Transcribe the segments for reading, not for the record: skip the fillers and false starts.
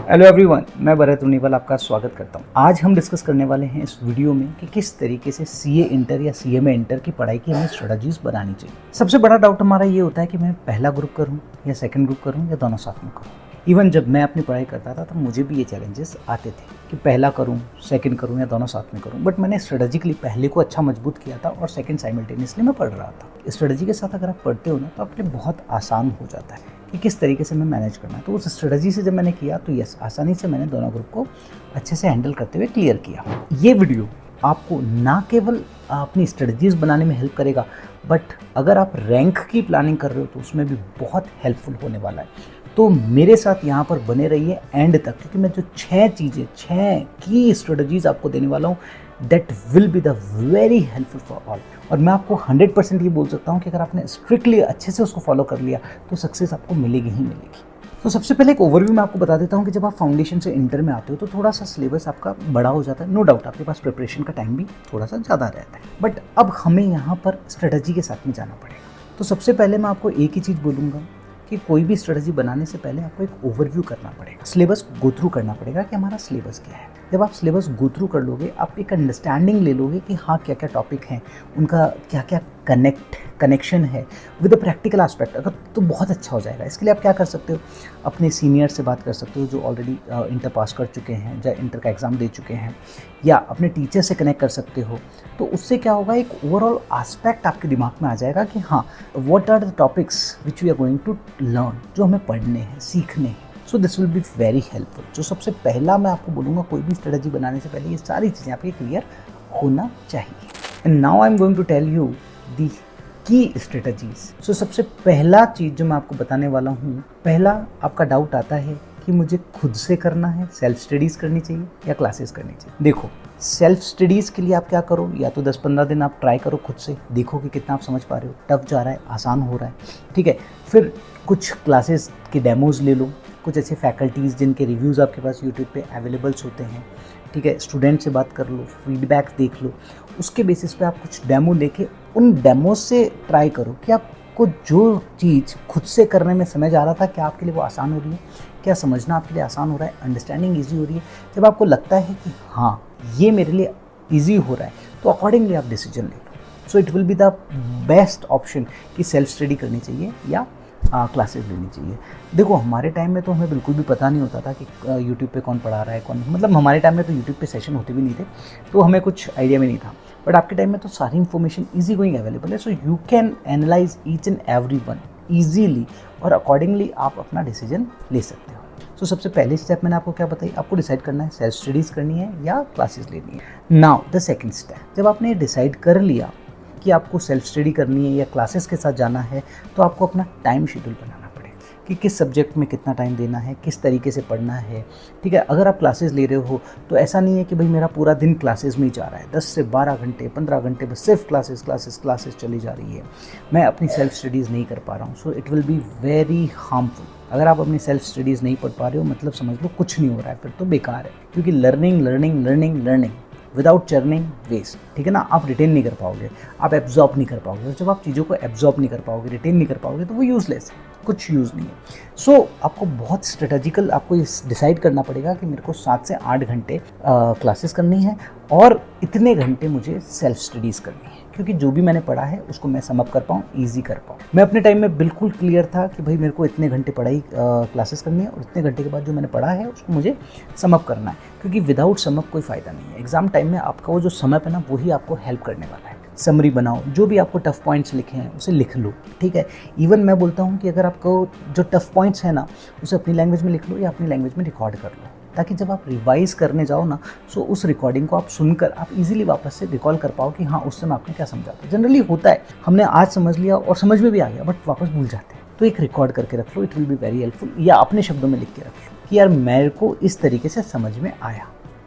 Hello everyone, मैं भरत रुनीवाल आपका स्वागत करता हूं। आज हम डिस्कस करने वाले हैं इस वीडियो में कि किस तरीके से सीए इंटर या सीएमए इंटर की पढ़ाई की हमें स्ट्रेटजीज बनानी चाहिए। सबसे बड़ा डाउट हमारा ये होता है कि मैं पहला ग्रुप करूं या सेकंड ग्रुप करूं या दोनों साथ में करूं। इवन जब मैं अपनी पढ़ाई करता था तो मुझे भी ये चैलेंजेस आते थे कि पहला करूं, सेकंड करूं या दोनों साथ में करूं। बट मैंने स्ट्रेटजिकली पहले को अच्छा मजबूत किया था और सेकंड साइमल्टेनियसली मैं पढ़ रहा था। स्ट्रेटजी के साथ अगर आप पढ़ते हो ना तो आपके लिए बहुत आसान हो जाता है कि किस तरीके से मैं मैनेज करना है। तो उस स्ट्रेटजी से जब मैंने किया तो यस, आसानी से मैंने दोनों ग्रुप को अच्छे से हैंडल करते हुए क्लियर किया। ये वीडियो आपको ना केवल अपनी स्ट्रेटजीज बनाने में हेल्प करेगा, बट अगर आप रैंक की प्लानिंग कर रहे हो तो उसमें भी बहुत हेल्पफुल होने वाला है। तो मेरे साथ यहाँ पर बने रहिए एंड तक, क्योंकि मैं जो 6 की स्ट्रेटजीज आपको देने वाला हूँ that will be the very helpful for all. और मैं आपको 100% ये बोल सकता हूँ कि अगर आपने स्ट्रिक्टली अच्छे से उसको फॉलो कर लिया तो सक्सेस आपको मिलेगी ही मिलेगी। तो सबसे पहले एक ओवरव्यू मैं आपको बता देता हूँ कि जब आप फाउंडेशन से इंटर में आते हो तो थोड़ा सा सिलेबस आपका बड़ा हो जाता है। नो डाउट आपके पास प्रिपरेशन का टाइम भी थोड़ा सा ज़्यादा रहता है, बट अब हमें यहाँ पर स्ट्रेटजी के साथ में जाना पड़ेगा। तो सबसे पहले मैं आपको एक ही चीज़ बोलूँगा कि कोई भी स्ट्रेटजी बनाने से पहले आपको एक ओवरव्यू करना पड़ेगा, सिलेबस गो थ्रू करना पड़ेगा कि हमारा सिलेबस क्या है। जब आप सिलेबस गो थ्रू कर लोगे, आप एक अंडरस्टैंडिंग ले लोगे कि हाँ क्या क्या टॉपिक हैं, उनका क्या क्या कनेक्शन है विद द प्रैक्टिकल एस्पेक्ट, अगर तो बहुत अच्छा हो जाएगा। इसके लिए आप क्या कर सकते हो, अपने सीनियर से बात कर सकते हो जो ऑलरेडी इंटर पास कर चुके हैं या इंटर का एग्ज़ाम दे चुके हैं, या अपने टीचर से कनेक्ट कर सकते हो। तो उससे क्या होगा, एक ओवरऑल एस्पेक्ट आपके दिमाग में आ जाएगा कि हाँ what are the topics which we are going to learn, जो हमें पढ़ने हैं, सीखने हैं। So this will be very helpful. जो सबसे पहला मैं आपको बोलूँगा, कोई भी स्ट्रेटजी बनाने से पहले ये सारी चीज़ें आपके क्लियर होना चाहिए। And now I am going to tell you the key strategies. सो सबसे पहला चीज़ जो मैं आपको बताने वाला हूँ, पहला आपका डाउट आता है कि मुझे खुद से करना है, सेल्फ स्टडीज़ करनी चाहिए या क्लासेस करनी चाहिए। देखो, सेल्फ स्टडीज़ के लिए आप क्या करो, या तो 10-15 दिन आप ट्राई करो खुद से, देखो कि कितना आप समझ पा रहे हो, टफ जा रहा है, आसान हो रहा है, ठीक है। फिर कुछ क्लासेस के डेमोज़ ले लो, कुछ ऐसे फैकल्टीज़ जिनके रिव्यूज़ आपके पास यूट्यूब पे अवेलेबल्स होते हैं, ठीक है। स्टूडेंट से बात कर लो, फीडबैक देख लो, उसके बेसिस पे आप कुछ डेमो लेके उन डेमो से ट्राई करो कि आपको जो चीज़ खुद से करने में समझ आ रहा था क्या आपके लिए वो आसान हो रही है, क्या समझना आपके लिए आसान हो रहा है, अंडरस्टैंडिंग ईजी हो रही है। जब आपको लगता है कि हाँ ये मेरे लिए ईजी हो रहा है तो अकॉर्डिंगली आप डिसीजन ले लो। So it will be the best option कि सेल्फ स्टडी करनी चाहिए या क्लासेस लेनी चाहिए। देखो, हमारे टाइम में तो हमें बिल्कुल भी पता नहीं होता था कि यूट्यूब पे कौन पढ़ा रहा है, कौन, मतलब हमारे टाइम में तो यूट्यूब पे सेशन होते भी नहीं थे, तो हमें कुछ आइडिया भी नहीं था। बट आपके टाइम में तो सारी इन्फॉर्मेशन ईजी गोइंग अवेलेबल है, so you can analyse each and every one easily और अकॉर्डिंगली आप अपना डिसीजन ले सकते हो। सो सबसे पहले स्टेप मैंने आपको क्या बताई, आपको डिसाइड करना है सेल्फ स्टडीज़ करनी है या क्लासेस लेनी है। नाउ द सेकेंड स्टेप, जब आपने डिसाइड कर लिया कि आपको सेल्फ स्टडी करनी है या क्लासेस के साथ जाना है, तो आपको अपना टाइम शेड्यूल बनाना पड़ेगा कि किस सब्जेक्ट में कितना टाइम देना है, किस तरीके से पढ़ना है, ठीक है। अगर आप क्लासेस ले रहे हो तो ऐसा नहीं है कि भाई मेरा पूरा दिन क्लासेस में ही जा रहा है, 10 से 12 घंटे 15 घंटे बस सिर्फ क्लासेस चली जा रही है, मैं अपनी सेल्फ स्टडीज़ नहीं कर पा रहा हूँ। सो it will be very harmful. अगर आप अपनी सेल्फ स्टडीज़ नहीं पढ़ पा रहे हो, मतलब समझ लो कुछ नहीं हो रहा है, फिर तो बेकार है, क्योंकि लर्निंग विदाउट चर्निंग वेस्ट, ठीक है ना। आप रिटेन नहीं कर पाओगे, आप एब्जॉर्ब नहीं कर पाओगे, और जब आप चीज़ों को एब्जॉर्ब नहीं कर पाओगे, रिटेन नहीं कर पाओगे, तो वो यूज़लेस है, कुछ यूज़ नहीं है। सो आपको बहुत स्ट्रेटेजिकल आपको डिसाइड करना पड़ेगा कि मेरे को 7 से 8 घंटे क्लासेस करनी है और इतने घंटे मुझे सेल्फ स्टडीज़ करनी है, क्योंकि जो भी मैंने पढ़ा है उसको मैं समअप कर पाऊँ, ईजी कर पाऊँ। मैं अपने टाइम में बिल्कुल क्लियर था कि भाई मेरे को इतने घंटे पढ़ाई क्लासेस करनी है और इतने घंटे के बाद जो मैंने पढ़ा है उसको मुझे समअप करना है, क्योंकि विदाउट समअप कोई फ़ायदा नहीं है। एग्ज़ाम टाइम में आपका वो जो समअप है ना, वही आपको हेल्प करने वाला है। समरी बनाओ, जो भी आपको टफ पॉइंट्स लिखे हैं उसे लिख लो, ठीक है। इवन मैं बोलता हूँ कि अगर आपको जो टफ पॉइंट्स हैं ना, उसे अपनी लैंग्वेज में लिख लो या अपनी लैंग्वेज में रिकॉर्ड कर लो, ताकि जब आप रिवाइज़ करने जाओ ना, सो उस रिकॉर्डिंग को आप सुनकर आप इजीली वापस से रिकॉल कर पाओ कि हाँ उस समय आपने क्या समझा था। जनरली होता है हमने आज समझ लिया और समझ में भी आ गया, बट वापस भूल जाते हैं, तो एक रिकॉर्ड करके रख लो, it will be very helpful. या अपने शब्दों में लिख के रख लो कि यार मेरे को इस तरीके से समझ में आया,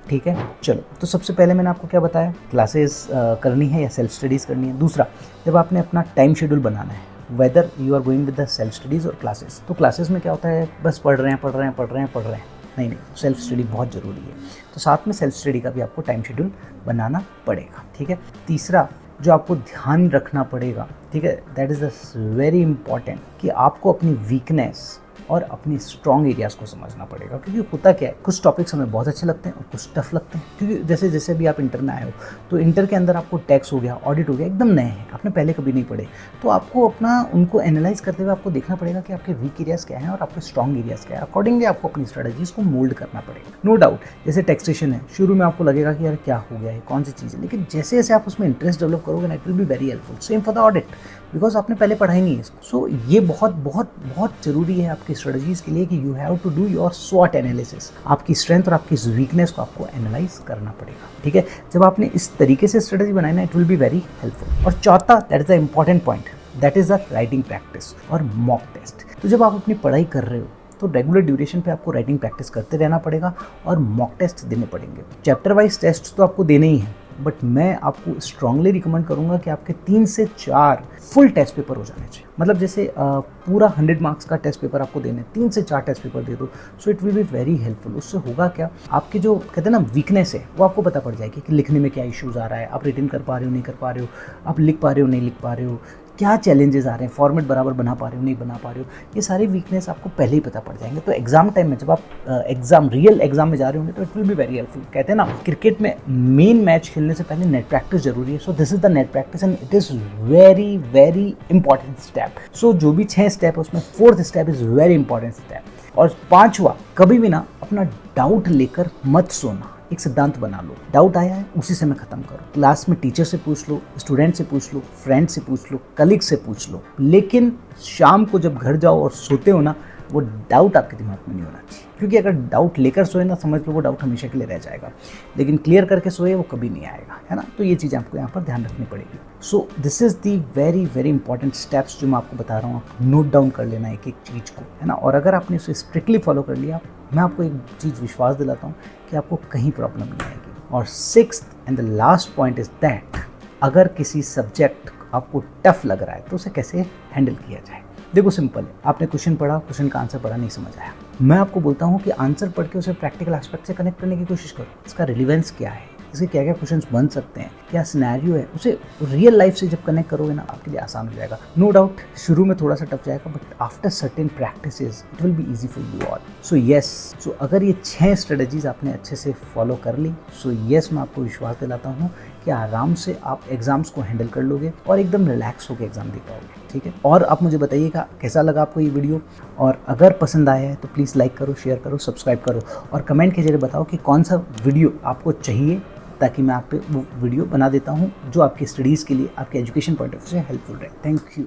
ठीक है। चलो, तो सबसे पहले मैंने आपको क्या बताया, क्लासेस करनी है या सेल्फ स्टडीज़ करनी है। दूसरा, जब आपने अपना टाइम शेड्यूल बनाना है, whether you are going with the self studies और क्लासेस, तो क्लासेस में क्या होता है, बस पढ़ रहे हैं, नहीं, सेल्फ स्टडी बहुत ज़रूरी है, तो साथ में सेल्फ स्टडी का भी आपको टाइम शेड्यूल बनाना पड़ेगा, ठीक है। तीसरा जो आपको ध्यान रखना पड़ेगा, ठीक है, that is the very important, कि आपको अपनी वीकनेस और अपने स्ट्रॉन्ग एरियाज़ को समझना पड़ेगा। क्योंकि होता क्या है, कुछ टॉपिक्स हमें बहुत अच्छे लगते हैं और कुछ टफ लगते हैं। क्योंकि जैसे जैसे भी आप इंटर में आए हो, तो इंटर के अंदर आपको टैक्स हो गया, ऑडिट हो गया, एकदम नए हैं, आपने पहले कभी नहीं पढ़े, तो आपको अपना उनको एनालाइज करते हुए आपको देखना पड़ेगा कि आपके वीक एरियाज़ क्या हैं और आपके स्ट्रॉन्ग एरियाज़ क्या है। अकॉर्डिंगली आपको अपनी स्ट्रेटजीज़ को मोल्ड करना पड़ेगा। नो डाउट, जैसे टैक्सेशन है, शुरू में आपको लगेगा कि यार क्या हो गया है, कौन सी चीज़ है, लेकिन जैसे जैसे आप उसमें इंटरेस्ट डेवलप करोगे ना, it will be very helpful. Same for the audit, because आपने पहले पढ़ा ही नहीं है इसको। सो ये बहुत बहुत बहुत जरूरी है आपकी स्ट्रेटजीज़ के लिए कि you have to do your स्वॉट एनालिसिस। आपकी स्ट्रेंथ और आपकी वीकनेस को आपको एनालाइज करना पड़ेगा, ठीक है। जब आपने इस तरीके से स्ट्रेटजी बनाई ना, it will be very helpful. और चौथा, that is the important point, that is the writing practice और मॉक टेस्ट। तो जब आप अपनी पढ़ाई कर रहे हो तो रेगुलर ड्यूरेशन पे आपको राइटिंग प्रैक्टिस करते रहना पड़ेगा और मॉक टेस्ट देने पड़ेंगे। चैप्टर वाइज टेस्ट तो आपको देने ही हैं, बट मैं आपको स्ट्रांगली रिकमेंड करूंगा कि आपके 3 से 4 फुल टेस्ट पेपर हो जाने चाहिए। मतलब जैसे पूरा 100 मार्क्स का टेस्ट पेपर आपको देने, 3 से 4 टेस्ट पेपर दे दो, सो it will be very helpful. उससे होगा क्या, आपके जो कहते हैं ना वीकनेस है, वो आपको पता पड़ जाएगी कि लिखने में क्या इश्यूज़ आ रहा है, आप रिटन कर पा रहे हो नहीं कर पा रहे हो, आप लिख पा रहे हो नहीं लिख पा रहे हो, क्या चैलेंजेस आ रहे हैं, फॉर्मेट बराबर बना पा रहे हो नहीं बना पा रहे हो, ये सारे वीकनेस आपको पहले ही पता पड़ जाएंगे। तो एग्जाम टाइम में जब आप रियल एग्जाम में जा रहे होंगे तो it will be very helpful. कहते हैं ना, क्रिकेट में मेन मैच खेलने से पहले नेट प्रैक्टिस जरूरी है। So this is the net practice and it is very very important step. So जो भी 6 स्टेप है उसमें 4th step is very important step. और 5वां, कभी भी ना अपना डाउट लेकर मत सोना। एक सिद्धांत बना लो, डाउट आया है उसी से मैं ख़त्म करो। क्लास में टीचर से पूछ लो, स्टूडेंट से पूछ लो, फ्रेंड से पूछ लो, कलीग से पूछ लो, लेकिन शाम को जब घर जाओ और सोते हो ना, वो डाउट आपके दिमाग में नहीं होना चाहिए। क्योंकि अगर डाउट लेकर सोए ना, समझ लो वो डाउट हमेशा के लिए रह जाएगा, लेकिन क्लियर करके सोए वो कभी नहीं आएगा, है ना। तो ये चीज़ें आपको यहाँ पर ध्यान रखनी पड़ेगी। So this is the very very important steps जो मैं आपको बता रहा हूँ, आप नोट डाउन कर लेना एक एक चीज़ को, है ना। और अगर आपने उसे स्ट्रिक्टली फॉलो कर लिया, मैं आपको एक चीज़ विश्वास दिलाता हूँ कि आपको कहीं प्रॉब्लम नहीं आएगी। और 6th and the last point is that, अगर किसी सब्जेक्ट आपको टफ लग रहा है तो उसे कैसे हैंडल किया जाए। देखो सिंपल है, आपने क्वेश्चन पढ़ा, क्वेश्चन का आंसर पढ़ा, नहीं समझ आया, मैं आपको बोलता हूँ कि आंसर पढ़ के उसे प्रैक्टिकल एस्पेक्ट से कनेक्ट करने की कोशिश करो। इसका रिलेवेंस क्या है, इसके क्या क्या क्वेश्चंस बन सकते हैं, क्या सिनेरियो है, उसे रियल लाइफ से जब कनेक्ट करोगे ना, आपके लिए आसान हो जाएगा। नो डाउट शुरू में थोड़ा सा टफ जाएगा, but after certain practices it will be easy for you all. So yes, so अगर ये 6 स्ट्रेटजीज आपने अच्छे से फॉलो कर ली, सो येस मैं आपको विश्वास दिलाता हूँ कि आराम से आप एग्जाम्स को हैंडल कर लोगे और एकदम रिलैक्स होकर एग्जाम दे पाओगे, ठीक है। और आप मुझे बताइएगा कैसा लगा आपको ये वीडियो, और अगर पसंद आया है तो प्लीज़ लाइक करो, शेयर करो, सब्सक्राइब करो, और कमेंट के जरिए बताओ कि कौन सा वीडियो आपको चाहिए, ताकि मैं आप पे वो वीडियो बना देता हूँ जो आपकी स्टडीज़ के लिए, आपके एजुकेशन पॉइंट ऑफ व्यू से हेल्पफुल रहे। Thank you.